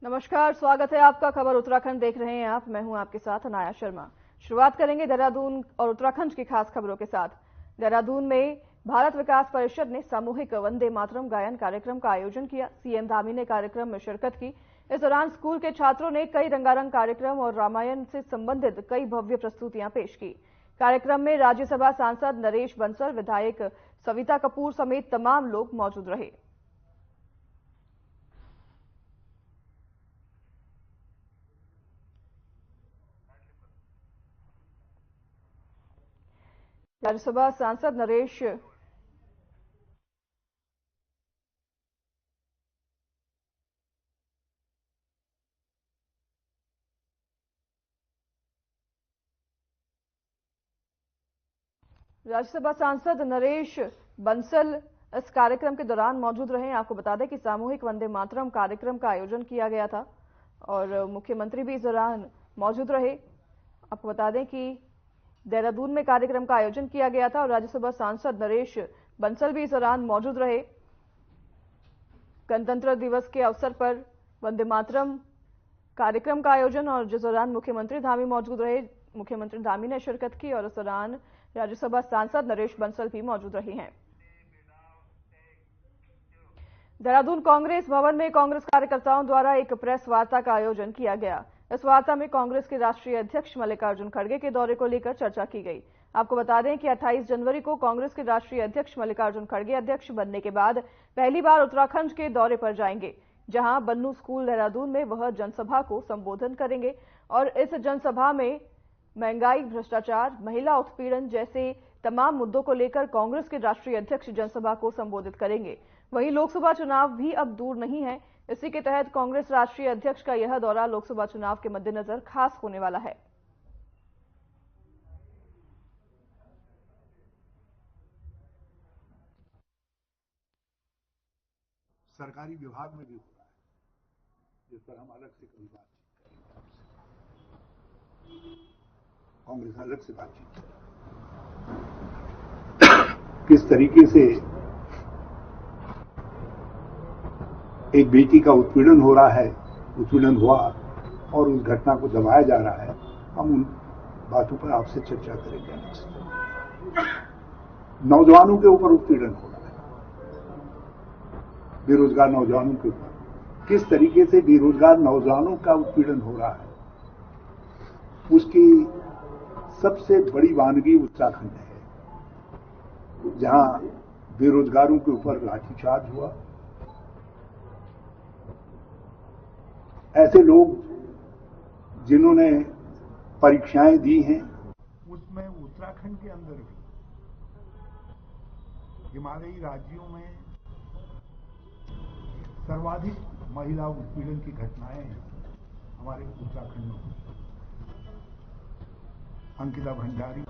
नमस्कार, स्वागत है आपका। खबर उत्तराखंड देख रहे हैं आप। मैं हूं आपके साथ अनाया शर्मा। शुरुआत करेंगे देहरादून और उत्तराखंड की खास खबरों के साथ। देहरादून में भारत विकास परिषद ने सामूहिक वंदे मातरम गायन कार्यक्रम का आयोजन किया। सीएम धामी ने कार्यक्रम में शिरकत की। इस दौरान स्कूल के छात्रों ने कई रंगारंग कार्यक्रम और रामायण से संबंधित कई भव्य प्रस्तुतियां पेश की। कार्यक्रम में राज्यसभा सांसद नरेश बंसल, विधायक सविता कपूर समेत तमाम लोग मौजूद रहे। राज्यसभा सांसद नरेश बंसल इस कार्यक्रम के दौरान मौजूद रहे। आपको बता दें कि सामूहिक वंदे मातरम कार्यक्रम का आयोजन किया गया था और मुख्यमंत्री भी इस दौरान मौजूद रहे। आपको बता दें कि देहरादून में कार्यक्रम का आयोजन किया गया था और राज्यसभा सांसद नरेश बंसल भी इस दौरान मौजूद रहे। गणतंत्र दिवस के अवसर पर वंदे मातरम कार्यक्रम का आयोजन और जिस दौरान मुख्यमंत्री धामी मौजूद रहे, मुख्यमंत्री धामी ने शिरकत की और इस दौरान राज्यसभा सांसद नरेश बंसल भी मौजूद रहे हैं। देहरादून कांग्रेस भवन में कांग्रेस कार्यकर्ताओं द्वारा एक प्रेस वार्ता का आयोजन किया गया। इस वार्ता में कांग्रेस के राष्ट्रीय अध्यक्ष मल्लिकार्जुन खड़गे के दौरे को लेकर चर्चा की गई। आपको बता दें कि 28 जनवरी को कांग्रेस के राष्ट्रीय अध्यक्ष मल्लिकार्जुन खड़गे अध्यक्ष बनने के बाद पहली बार उत्तराखंड के दौरे पर जाएंगे, जहां बन्नू स्कूल देहरादून में वह जनसभा को संबोधन करेंगे और इस जनसभा में महंगाई, भ्रष्टाचार, महिला उत्पीड़न जैसे तमाम मुद्दों को लेकर कांग्रेस के राष्ट्रीय अध्यक्ष जनसभा को संबोधित करेंगे। वहीं लोकसभा चुनाव भी अब दूर नहीं है। इसी के तहत कांग्रेस राष्ट्रीय अध्यक्ष का यह दौरा लोकसभा चुनाव के मद्देनजर खास होने वाला है। सरकारी विभाग में भी हो रहा है, जिस पर हम अलग से कभी बातचीत करेंगे। कांग्रेस अलग से बातचीत किस तरीके से एक बेटी का उत्पीड़न हो रहा है, उत्पीड़न हुआ और उस घटना को दबाया जा रहा है, हम उन बातों पर आपसे चर्चा करेंगे। नौजवानों के ऊपर उत्पीड़न हो रहा है, बेरोजगार नौजवानों के ऊपर किस तरीके से बेरोजगार नौजवानों का उत्पीड़न हो रहा है, उसकी सबसे बड़ी वानगी उत्तराखंड है, जहां बेरोजगारों के ऊपर लाठीचार्ज हुआ। ऐसे लोग जिन्होंने परीक्षाएं दी हैं, उसमें उत्तराखंड के अंदर भी हिमालयी राज्यों में सर्वाधिक महिला उत्पीड़न की घटनाएं हमारे उत्तराखंड में हुई। अंकिता भंडारी,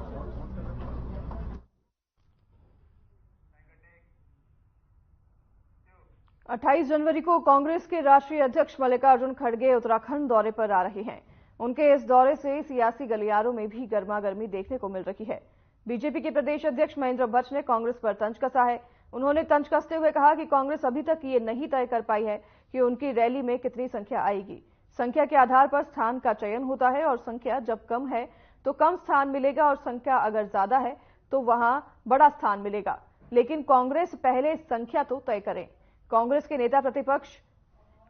28 जनवरी को कांग्रेस के राष्ट्रीय अध्यक्ष मल्लिकार्जुन खड़गे उत्तराखंड दौरे पर आ रहे हैं। उनके इस दौरे से सियासी गलियारों में भी गर्मागर्मी देखने को मिल रही है। बीजेपी के प्रदेश अध्यक्ष महेंद्र भट्ट ने कांग्रेस पर तंज कसा है। उन्होंने तंज कसते हुए कहा कि कांग्रेस अभी तक ये नहीं तय कर पाई है कि उनकी रैली में कितनी संख्या आएगी। संख्या के आधार पर स्थान का चयन होता है और संख्या जब कम है तो कम स्थान मिलेगा और संख्या अगर ज्यादा है तो वहां बड़ा स्थान मिलेगा। लेकिन कांग्रेस पहले संख्या तो तय करे। कांग्रेस के नेता प्रतिपक्ष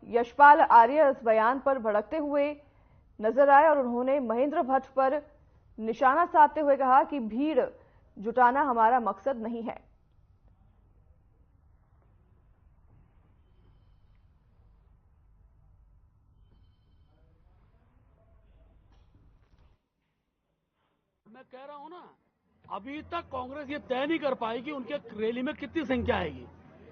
यशपाल आर्य इस बयान पर भड़कते हुए नजर आए और उन्होंने महेंद्र भट्ट पर निशाना साधते हुए कहा कि भीड़ जुटाना हमारा मकसद नहीं है। मैं कह रहा हूं ना, अभी तक कांग्रेस ये तय नहीं कर पाई कि उनके रैली में कितनी संख्या आएगी।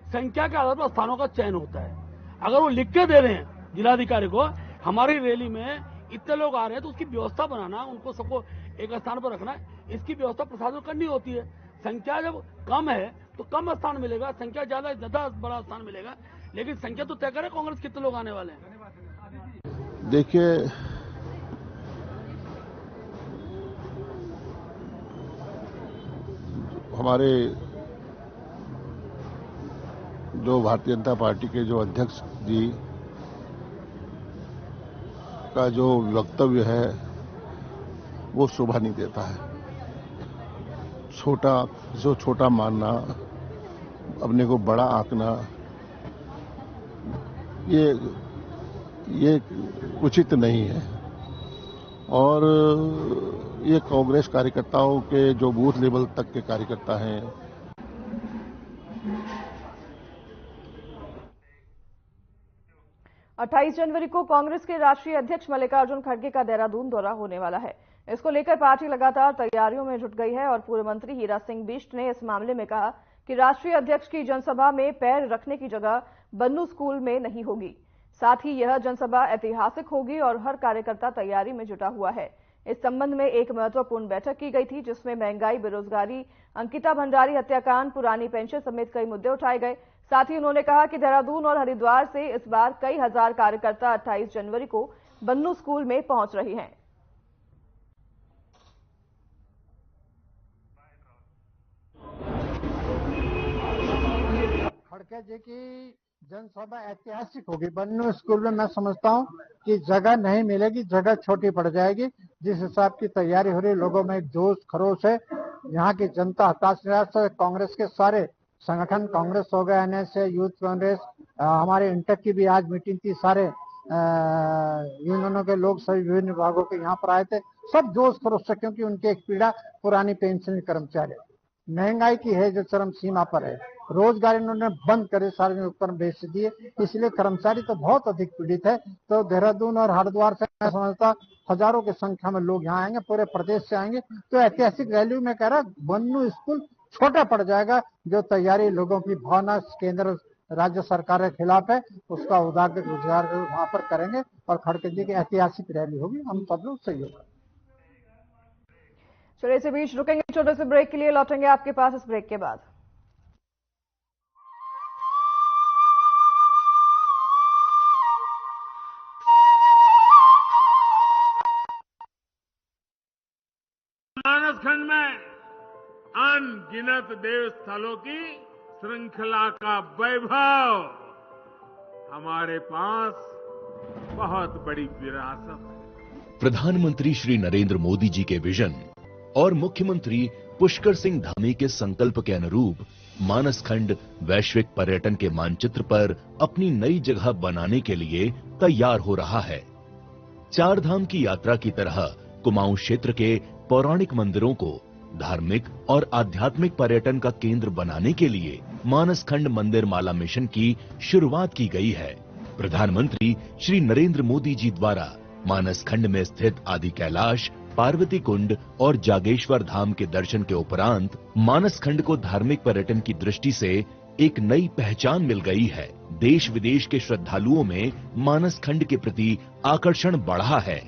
संख्या के आधार पर स्थानों का चयन होता है। अगर वो लिख के दे रहे हैं जिलाधिकारी को, हमारी रैली में इतने लोग आ रहे हैं, तो उसकी व्यवस्था बनाना, उनको सबको एक स्थान पर रखना, इसकी व्यवस्था प्रशासन करनी होती है। संख्या जब कम है तो कम स्थान मिलेगा, संख्या ज्यादा बड़ा स्थान मिलेगा, लेकिन संख्या तो तय करे कांग्रेस कितने लोग आने वाले हैं। देखिए, हमारे जो भारतीय जनता पार्टी के जो अध्यक्ष जी का जो वक्तव्य है वो शोभा नहीं देता है। छोटा मानना, अपने को बड़ा आंकना, ये उचित नहीं है। और ये कांग्रेस कार्यकर्ताओं के जो बूथ लेवल तक के कार्यकर्ता हैं, 28 जनवरी को कांग्रेस के राष्ट्रीय अध्यक्ष मल्लिकार्जुन खड़गे का देहरादून दौरा होने वाला है। इसको लेकर पार्टी लगातार तैयारियों में जुट गई है और पूर्व मंत्री हीरा सिंह बिष्ट ने इस मामले में कहा कि राष्ट्रीय अध्यक्ष की जनसभा में पैर रखने की जगह बन्नू स्कूल में नहीं होगी। साथ ही यह जनसभा ऐतिहासिक होगी और हर कार्यकर्ता तैयारी में जुटा हुआ है। इस संबंध में एक महत्वपूर्ण बैठक की गई थी, जिसमें महंगाई, बेरोजगारी, अंकिता भंडारी हत्याकांड, पुरानी पेंशन समेत कई मुद्दे उठाए गए। साथ ही उन्होंने कहा कि देहरादून और हरिद्वार से इस बार कई हजार कार्यकर्ता 28 जनवरी को बन्नू स्कूल में पहुंच रहे हैं। खड़गे जी की जनसभा ऐतिहासिक होगी। बन्नू स्कूल में मैं समझता हूं कि जगह नहीं मिलेगी, जगह छोटी पड़ जाएगी। जिस हिसाब की तैयारी हो रही है, लोगों में एक जोश खरोश है। यहाँ की जनता हताश निराश है। कांग्रेस के सारे संगठन, कांग्रेस हो गया, एनएसए, यूथ कांग्रेस, हमारे इंटक की भी आज मीटिंग थी, सारे यूनियनों के लोग सभी विभिन्न विभागों के यहाँ पर आए थे। सब जोश खरोश से, क्योंकि उनकी एक पीड़ा पुरानी पेंशन कर्मचारी, महंगाई की है जो चरम सीमा पर है, रोजगार इन्होंने बंद करे, सार्वजनिक उपकरण बेच दिए, इसलिए कर्मचारी तो बहुत अधिक पीड़ित है। तो देहरादून और हरिद्वार से मैं समझता हजारों की संख्या में लोग यहाँ आएंगे, पूरे प्रदेश से आएंगे। तो ऐतिहासिक रैली में कह रहा बन्नू स्कूल छोटा पड़ जाएगा। जो तैयारी लोगों की भावना केंद्र राज्य सरकार के खिलाफ है, उसका उदागर रोजगार वहां पर करेंगे और खड़गे जी की ऐतिहासिक रैली होगी। हम सब लोग सहयोग करेंगे। चलिए, इसी बीच रुकेंगे छोटे से ब्रेक के लिए, लौटेंगे आपके पास इस ब्रेक के बाद। मानसखंड में अनगिनत देव स्थलों की श्रृंखला का वैभव, हमारे पास बहुत बड़ी विरासत है। प्रधानमंत्री श्री नरेंद्र मोदी जी के विजन और मुख्यमंत्री पुष्कर सिंह धामी के संकल्प के अनुरूप मानसखंड वैश्विक पर्यटन के मानचित्र पर अपनी नई जगह बनाने के लिए तैयार हो रहा है। चार धाम की यात्रा की तरह कुमाऊं क्षेत्र के पौराणिक मंदिरों को धार्मिक और आध्यात्मिक पर्यटन का केंद्र बनाने के लिए मानसखंड मंदिर माला मिशन की शुरुआत की गई है। प्रधानमंत्री श्री नरेंद्र मोदी जी द्वारा मानसखंड में स्थित आदि कैलाश, पार्वती कुंड और जागेश्वर धाम के दर्शन के उपरांत मानसखंड को धार्मिक पर्यटन की दृष्टि से एक नई पहचान मिल गई है। देश विदेश के श्रद्धालुओं में मानसखंड के प्रति आकर्षण बढ़ा है।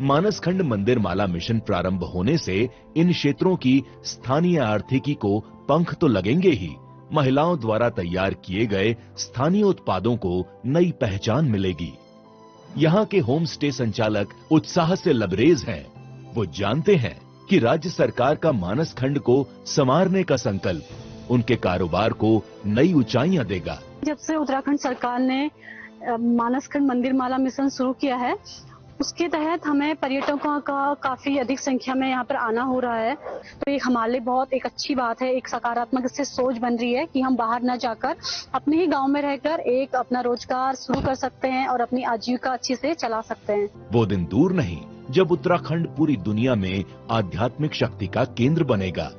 मानसखंड मंदिर माला मिशन प्रारंभ होने से इन क्षेत्रों की स्थानीय आर्थिकी को पंख तो लगेंगे ही, महिलाओं द्वारा तैयार किए गए स्थानीय उत्पादों को नई पहचान मिलेगी। यहाँ के होम स्टे संचालक उत्साह से लबरेज हैं। वो जानते हैं कि राज्य सरकार का मानसखंड को संवारने का संकल्प उनके कारोबार को नई ऊंचाइयां देगा। जब से उत्तराखंड सरकार ने मानसखंड मंदिर माला मिशन शुरू किया है, उसके तहत हमें पर्यटकों का काफी अधिक संख्या में यहाँ पर आना हो रहा है। तो ये हमारे लिए बहुत एक अच्छी बात है, एक सकारात्मक इससे सोच बन रही है कि हम बाहर न जाकर अपने ही गांव में रहकर एक अपना रोजगार शुरू कर सकते हैं और अपनी आजीविका अच्छी से चला सकते हैं। वो दिन दूर नहीं जब उत्तराखंड पूरी दुनिया में आध्यात्मिक शक्ति का केंद्र बनेगा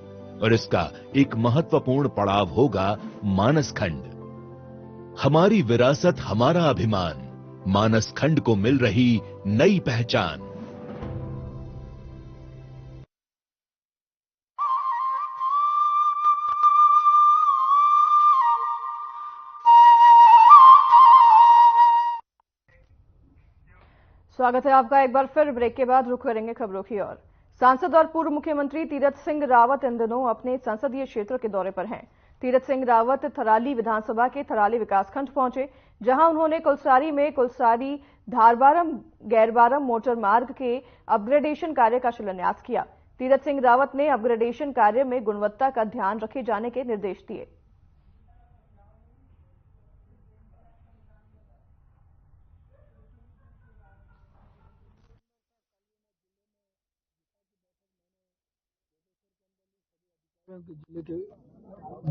और इसका एक महत्वपूर्ण पड़ाव होगा मानसखंड। हमारी विरासत, हमारा अभिमान, मानसखंड को मिल रही नई पहचान। स्वागत है आपका एक बार फिर। ब्रेक के बाद रुख करेंगे खबरों की ओर। सांसद और पूर्व मुख्यमंत्री तीरथ सिंह रावत इन दिनों अपने संसदीय क्षेत्र के दौरे पर हैं। तीरथ सिंह रावत थराली विधानसभा के थराली विकासखंड पहुंचे, जहां उन्होंने कुलसारी में कुलसारी धारबारम गैरबारम मोटर मार्ग के अपग्रेडेशन कार्य का शिलान्यास किया। तीरथ सिंह रावत ने अपग्रेडेशन कार्य में गुणवत्ता का ध्यान रखे जाने के निर्देश दिए। जिले के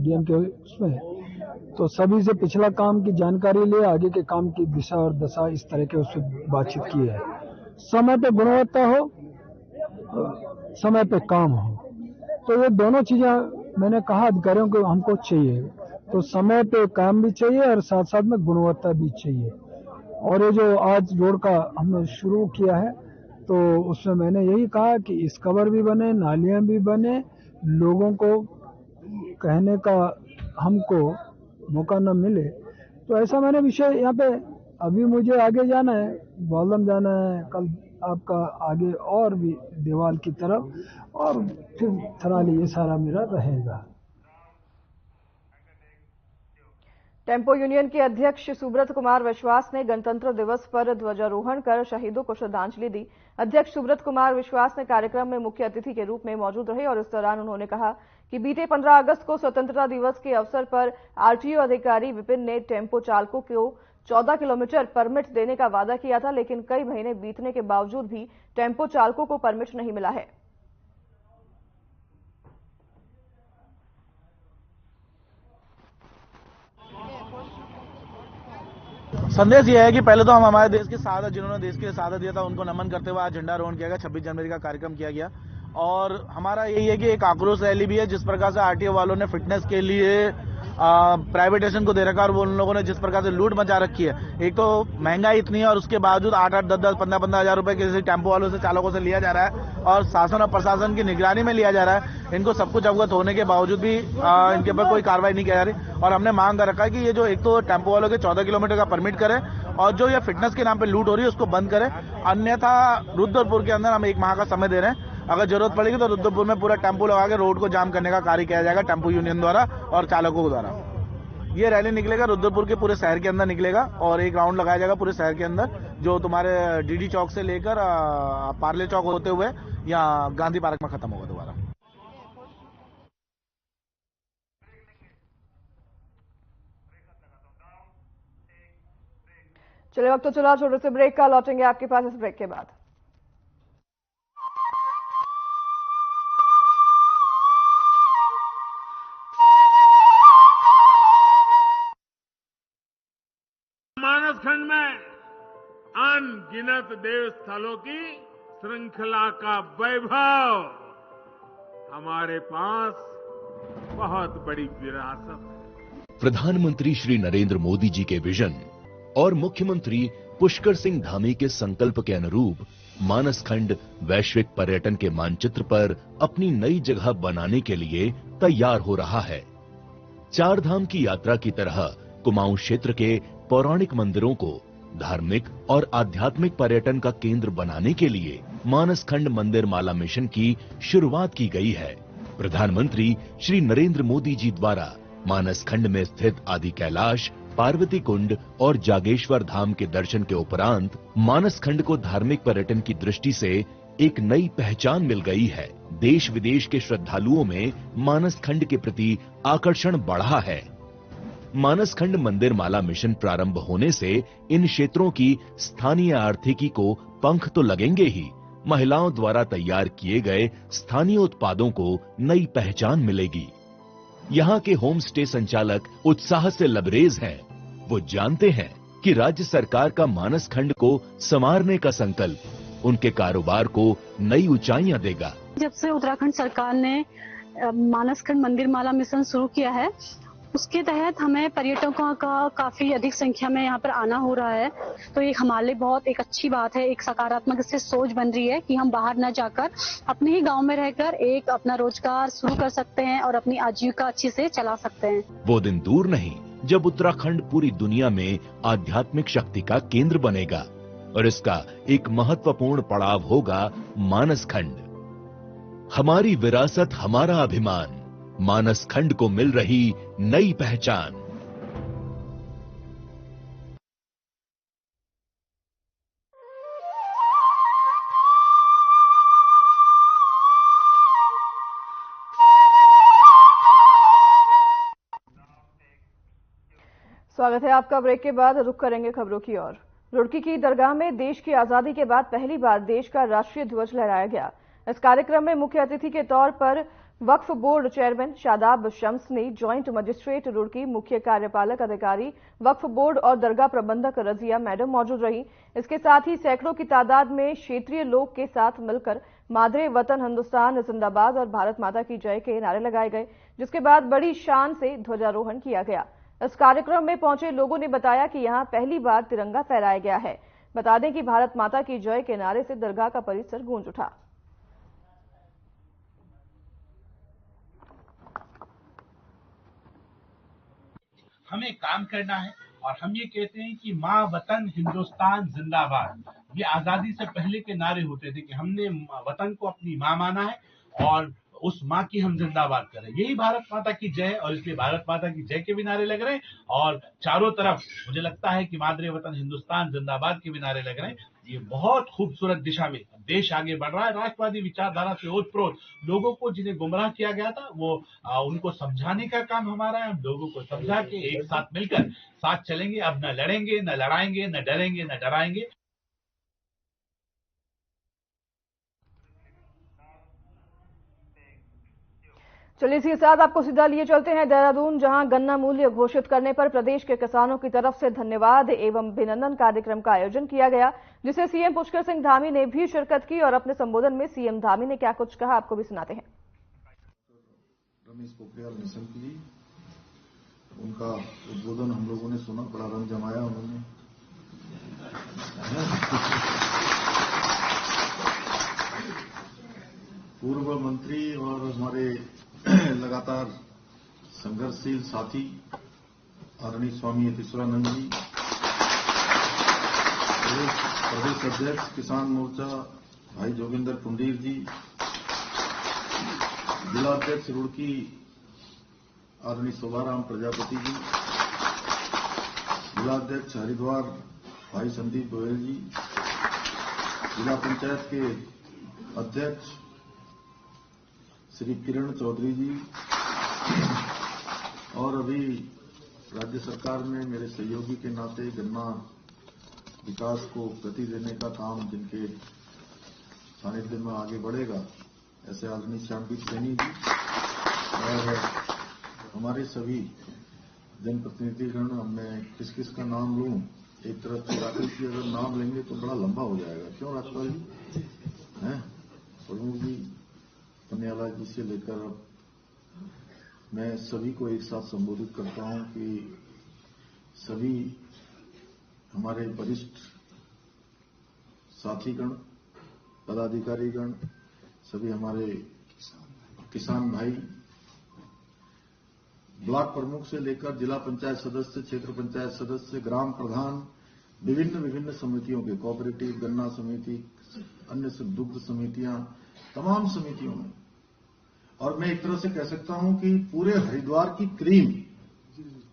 डीएम के उसमें तो सभी से पिछला काम की जानकारी ले, आगे के काम की दिशा और दशा इस तरह के उससे बातचीत की है। समय पे गुणवत्ता हो, समय पे काम हो, तो ये दोनों चीजें मैंने कहा अधिकारियों को हमको चाहिए। तो समय पे काम भी चाहिए और साथ साथ में गुणवत्ता भी चाहिए। और ये जो आज रोड का हमने शुरू किया है तो उसमें मैंने यही कहा कि इस कवर भी बने, नालियां भी बने, लोगों को कहने का हमको मौका न मिले। तो ऐसा मैंने विषय यहाँ पे, अभी मुझे आगे जाना है, बालम जाना है, कल आपका आगे और भी देवाल की तरफ और फिर थराली, ये सारा मेरा रहेगा। टेम्पो यूनियन के अध्यक्ष सुब्रत कुमार विश्वास ने गणतंत्र दिवस पर ध्वजारोहण कर शहीदों को श्रद्धांजलि दी। अध्यक्ष सुब्रत कुमार विश्वास ने कार्यक्रम में मुख्य अतिथि के रूप में मौजूद रहे और इस दौरान उन्होंने कहा कि बीते 15 अगस्त को स्वतंत्रता दिवस के अवसर पर आरटीओ अधिकारी विपिन ने टेम्पो चालकों को 14 किलोमीटर परमिट देने का वादा किया था, लेकिन कई महीने बीतने के बावजूद भी टेम्पो चालकों को परमिट नहीं मिला है। संदेश ये है कि पहले तो हम हमारे देश की शहादत, जिन्होंने देश के लिए शहादत दिया था, उनको नमन करते हुए आज झंडारोहण किया गया। 26 जनवरी का कार्यक्रम किया गया और हमारा यही है कि एक आक्रोश रैली भी है। जिस प्रकार से आरटीओ वालों ने फिटनेस के लिए प्राइवेटाइजेशन को दे रखा और वो उन लोगों ने जिस प्रकार से लूट मचा रखी है, एक तो महंगाई इतनी है और उसके बावजूद 8-8, 10-10, 15-15 हजार रुपए किसी टेम्पो वालों से, चालकों से लिया जा रहा है और शासन और प्रशासन की निगरानी में लिया जा रहा है। इनको सब कुछ अवगत होने के बावजूद भी इनके ऊपर कोई कार्रवाई नहीं की जा रही और हमने मांग कर रखा है कि ये जो एक तो टेम्पो वालों के 14 किलोमीटर का परमिट करें और जो ये फिटनेस के नाम पे लूट हो रही है उसको बंद करें, अन्यथा रुद्रपुर के अंदर हम 1 माह का समय दे रहे हैं। अगर जरूरत पड़ेगी तो रुद्रपुर में पूरा टेम्पो लगा के रोड को जाम करने का कार्य किया जाएगा टेम्पो यूनियन द्वारा और चालकों द्वारा। ये रैली निकलेगा, रुद्रपुर के पूरे शहर के अंदर निकलेगा और एक राउंड लगाया जाएगा पूरे शहर के अंदर, जो तुम्हारे डीडी चौक से लेकर पार्ले चौक होते हुए या गांधी पार्क में खत्म होगा दोबारा। चलिए वक्त तो चला छोटे से ब्रेक का, लौटेंगे आपके पास इस ब्रेक के बाद। मानसखंड में अनगिनत देव स्थलों की श्रृंखला का वैभव, हमारे पास बहुत बड़ी विरासत है। प्रधानमंत्री श्री नरेंद्र मोदी जी के विजन और मुख्यमंत्री पुष्कर सिंह धामी के संकल्प के अनुरूप मानसखंड वैश्विक पर्यटन के मानचित्र पर अपनी नई जगह बनाने के लिए तैयार हो रहा है। चार धाम की यात्रा की तरह कुमाऊं क्षेत्र के पौराणिक मंदिरों को धार्मिक और आध्यात्मिक पर्यटन का केंद्र बनाने के लिए मानसखंड मंदिर माला मिशन की शुरुआत की गई है। प्रधानमंत्री श्री नरेंद्र मोदी जी द्वारा मानसखंड में स्थित आदि कैलाश, पार्वती कुंड और जागेश्वर धाम के दर्शन के उपरांत मानसखंड को धार्मिक पर्यटन की दृष्टि से एक नई पहचान मिल गई है। देश विदेश के श्रद्धालुओं में मानसखंड के प्रति आकर्षण बढ़ा है। मानसखंड मंदिर माला मिशन प्रारंभ होने से इन क्षेत्रों की स्थानीय आर्थिकी को पंख तो लगेंगे ही, महिलाओं द्वारा तैयार किए गए स्थानीय उत्पादों को नई पहचान मिलेगी। यहाँ के होम स्टे संचालक उत्साह से लबरेज हैं। वो जानते हैं कि राज्य सरकार का मानसखंड को संवारने का संकल्प उनके कारोबार को नई ऊंचाइयां देगा। जब से उत्तराखंड सरकार ने मानसखंड मंदिर माला मिशन शुरू किया है, उसके तहत हमें पर्यटकों का काफी अधिक संख्या में यहाँ पर आना हो रहा है। तो ये हमारे लिए बहुत एक अच्छी बात है, एक सकारात्मक इससे सोच बन रही है कि हम बाहर न जाकर अपने ही गांव में रहकर एक अपना रोजगार शुरू कर सकते हैं और अपनी आजीविका अच्छी से चला सकते हैं। वो दिन दूर नहीं जब उत्तराखंड पूरी दुनिया में आध्यात्मिक शक्ति का केंद्र बनेगा और इसका एक महत्वपूर्ण पड़ाव होगा मानसखंड। हमारी विरासत, हमारा अभिमान, मानसखंड को मिल रही नई पहचान। स्वागत है आपका। ब्रेक के बाद रुख करेंगे खबरों की ओर। रुड़की की दरगाह में देश की आजादी के बाद पहली बार देश का राष्ट्रीय ध्वज लहराया गया। इस कार्यक्रम में मुख्य अतिथि के तौर पर वक्फ बोर्ड चेयरमैन शादाब शम्स ने जॉइंट मजिस्ट्रेट रुड़की, मुख्य कार्यपालक अधिकारी वक्फ बोर्ड और दरगाह प्रबंधक रजिया मैडम मौजूद रही। इसके साथ ही सैकड़ों की तादाद में क्षेत्रीय लोग के साथ मिलकर मादरे वतन हिंदुस्तान जिंदाबाद और भारत माता की जय के नारे लगाए गए, जिसके बाद बड़ी शान से ध्वजारोहण किया गया। इस कार्यक्रम में पहुंचे लोगों ने बताया कि यहां पहली बार तिरंगा फहराया गया है। बता दें कि भारत माता की जय के नारे से दरगाह का परिसर गूंज उठा। हमें काम करना है और हम ये कहते हैं कि माँ वतन हिंदुस्तान जिंदाबाद। ये आजादी से पहले के नारे होते थे कि हमने वतन को अपनी माँ माना है और उस माँ की हम जिंदाबाद करें। यही भारत माता की जय, और इसलिए भारत माता की जय के भी नारे लग रहे हैं और चारों तरफ मुझे लगता है कि मादरे वतन हिंदुस्तान जिंदाबाद के भी नारे लग रहे हैं। ये बहुत खूबसूरत दिशा में देश आगे बढ़ रहा है। राष्ट्रवादी विचारधारा से ओतप्रोत लोगों को जिन्हें गुमराह किया गया था, वो उनको समझाने का काम हमारा है। हम लोगों को समझा के एक साथ मिलकर साथ चलेंगे। अब न लड़ेंगे, न लड़ाएंगे, न डरेंगे, न डराएंगे। चलिए इसी के साथ आपको सीधा लिए चलते हैं देहरादून, जहां गन्ना मूल्य घोषित करने पर प्रदेश के किसानों की तरफ से धन्यवाद एवं अभिनंदन कार्यक्रम का आयोजन किया गया, जिसे सीएम पुष्कर सिंह धामी ने भी शिरकत की। और अपने संबोधन में सीएम धामी ने क्या कुछ कहा, आपको भी सुनाते हैं। रमेश पोखरियाल निशंक जी, उनका उद्बोधन हम लोगों ने सुना, बड़ा रंग जमाया उन्होंने। पूर्व मंत्री और हमारे लगातार संघर्षशील साथी आदरणीय स्वामी यतीश्वरानंद जी, प्रदेश अध्यक्ष किसान मोर्चा भाई जोगिंदर पुंडीर जी, जिला अध्यक्ष रुड़की आदरणीय शोभाराम प्रजापति जी, जिला अध्यक्ष हरिद्वार भाई संदीप गोयल जी, जिला पंचायत के अध्यक्ष श्री किरण चौधरी जी, और अभी राज्य सरकार में मेरे सहयोगी के नाते गन्ना विकास को गति देने का काम जिनके सानिध्य में आगे बढ़ेगा, ऐसे आदरणीय श्यामदीप सैनी जी और हमारे सभी जनप्रतिनिधिगण। मैं किस किस का नाम लूं? एक तरफ से राकेश जी अगर नाम लेंगे तो बड़ा लंबा हो जाएगा, क्यों राजपाल जी हैं, प्रमुख जी, पन्याला जी से लेकर मैं सभी को एक साथ संबोधित करता हूं कि सभी हमारे वरिष्ठ साथीगण, पदाधिकारीगण, सभी हमारे किसान भाई, ब्लॉक प्रमुख से लेकर जिला पंचायत सदस्य, क्षेत्र पंचायत सदस्य, ग्राम प्रधान, विभिन्न समितियों के, कोऑपरेटिव, गन्ना समिति, अन्य दुग्ध समितियां, तमाम समितियों में, और मैं एक तरह से कह सकता हूं कि पूरे हरिद्वार की क्रीम,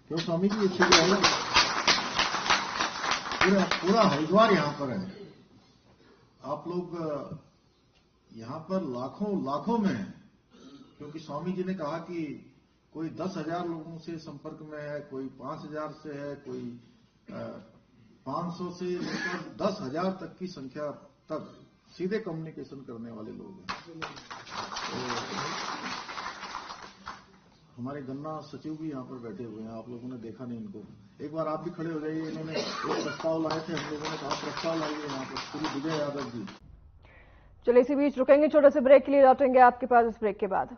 क्यों स्वामी जी अच्छे रहेगा, पूरा हरिद्वार यहां पर है। आप लोग यहां पर लाखों में हैं, क्योंकि स्वामी जी ने कहा कि कोई 10,000 लोगों से संपर्क में है, कोई 5,000 से है, कोई 500 से लेकर 10,000 तक की संख्या तक सीधे कम्युनिकेशन करने वाले लोग हैं। तो हमारे गन्ना सचिव भी यहाँ पर बैठे हुए हैं, आप लोगों ने देखा नहीं इनको, एक बार आप भी खड़े हो जाइए। इन्होंने एक प्रस्ताव लाए थे, हम लोगों ने कहा प्रस्ताव लाइए यहाँ पर, श्री विजय यादव जी। चलिए इसी बीच रुकेंगे, छोटे से ब्रेक के लिए, लौटेंगे आपके पास इस ब्रेक के बाद।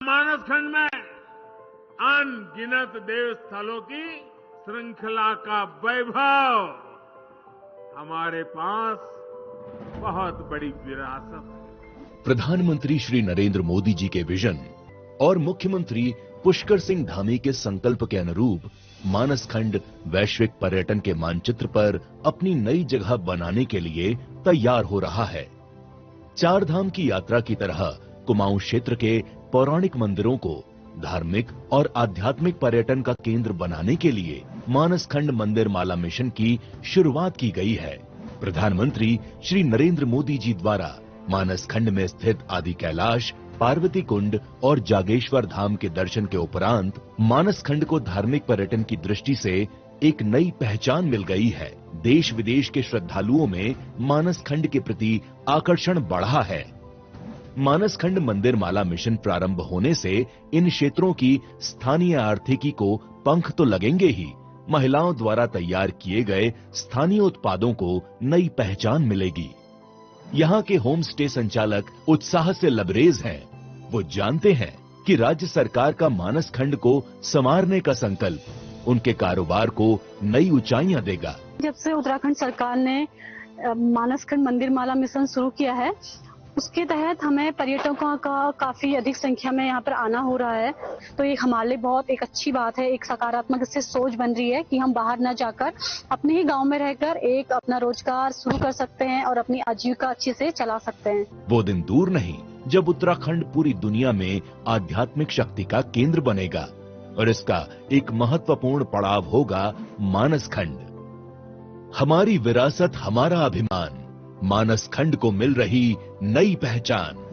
मानस खंड में अनगिनत देव स्थलों की श्रृंखला का वैभव, हमारे पास बहुत बड़ी विरासत है। प्रधानमंत्री श्री नरेंद्र मोदी जी के विजन और मुख्यमंत्री पुष्कर सिंह धामी के संकल्प के अनुरूप मानस खंड वैश्विक पर्यटन के मानचित्र पर अपनी नई जगह बनाने के लिए तैयार हो रहा है। चार धाम की यात्रा की तरह कुमाऊं क्षेत्र के पौराणिक मंदिरों को धार्मिक और आध्यात्मिक पर्यटन का केंद्र बनाने के लिए मानस खंड मंदिर माला मिशन की शुरुआत की गई है। प्रधानमंत्री श्री नरेंद्र मोदी जी द्वारा मानस खंड में स्थित आदि कैलाश पार्वती कुंड और जागेश्वर धाम के दर्शन के उपरांत मानस खंड को धार्मिक पर्यटन की दृष्टि से एक नई पहचान मिल गई है। देश विदेश के श्रद्धालुओं में मानस खंड के प्रति आकर्षण बढ़ा है। मानस खंड मंदिर माला मिशन प्रारंभ होने से इन क्षेत्रों की स्थानीय आर्थिकी को पंख तो लगेंगे ही, महिलाओं द्वारा तैयार किए गए स्थानीय उत्पादों को नई पहचान मिलेगी। यहाँ के होम स्टे संचालक उत्साह से लबरेज हैं। वो जानते हैं कि राज्य सरकार का मानस खंड को संवारने का संकल्प उनके कारोबार को नई ऊंचाइयां देगा। जब से उत्तराखंड सरकार ने मानस खंड मंदिर माला मिशन शुरू किया है, उसके तहत हमें पर्यटकों का काफी अधिक संख्या में यहाँ पर आना हो रहा है। तो ये हमारे लिए बहुत एक अच्छी बात है, एक सकारात्मक इससे सोच बन रही है कि हम बाहर न जाकर अपने ही गांव में रहकर एक अपना रोजगार शुरू कर सकते हैं और अपनी आजीविका अच्छे से चला सकते हैं। वो दिन दूर नहीं जब उत्तराखंड पूरी दुनिया में आध्यात्मिक शक्ति का केंद्र बनेगा और इसका एक महत्वपूर्ण पड़ाव होगा मानस खंड। हमारी विरासत, हमारा अभिमान, मानस खंड को मिल रही नई पहचान।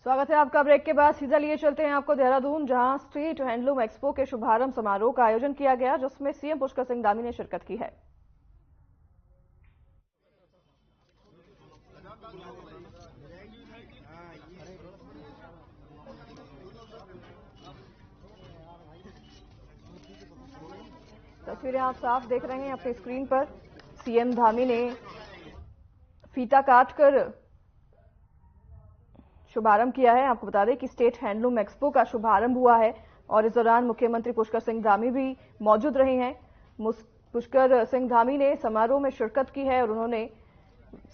स्वागत है आपका। ब्रेक के बाद सीधा लिए चलते हैं आपको देहरादून, जहां स्ट्रीट हैंडलूम एक्सपो के शुभारंभ समारोह का आयोजन किया गया, जिसमें सीएम पुष्कर सिंह धामी ने शिरकत की है। तस्वीरें आप साफ देख रहे हैं अपनी स्क्रीन पर। सीएम धामी ने फीता काटकर शुभारंभ किया है। आपको बता दें कि स्टेट हैंडलूम एक्सपो का शुभारंभ हुआ है और इस दौरान मुख्यमंत्री पुष्कर सिंह धामी भी मौजूद रहे हैं। पुष्कर सिंह धामी ने समारोह में शिरकत की है और उन्होंने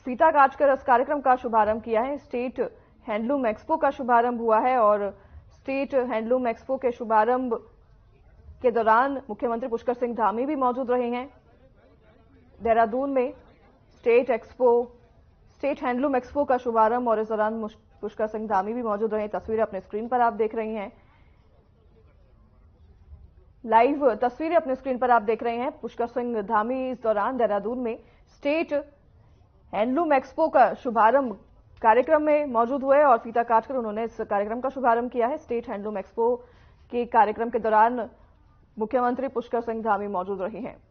फीता काटकर इस कार्यक्रम का शुभारंभ किया है। स्टेट हैंडलूम एक्सपो का शुभारंभ हुआ है और स्टेट हैंडलूम एक्सपो के शुभारंभ के दौरान मुख्यमंत्री पुष्कर सिंह धामी भी मौजूद रहे हैं। देहरादून में स्टेट हैंडलूम एक्सपो का शुभारंभ और इस दौरान पुष्कर सिंह धामी भी मौजूद रहे। तस्वीरें अपने स्क्रीन पर आप देख रही हैं, लाइव तस्वीरें अपने स्क्रीन पर आप देख रहे हैं। पुष्कर सिंह धामी इस दौरान देहरादून में स्टेट हैंडलूम एक्सपो का शुभारंभ कार्यक्रम में मौजूद हुए और फीता काटकर उन्होंने इस कार्यक्रम का शुभारंभ किया है। स्टेट हैंडलूम एक्सपो के कार्यक्रम के दौरान मुख्यमंत्री पुष्कर सिंह धामी मौजूद रहे हैं।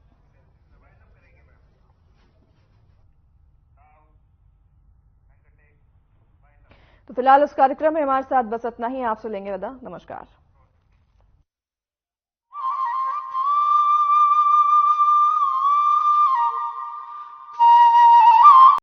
तो फिलहाल इस कार्यक्रम में हमारे साथ बस इतना ही। आपसे लेंगे विदा। नमस्कार।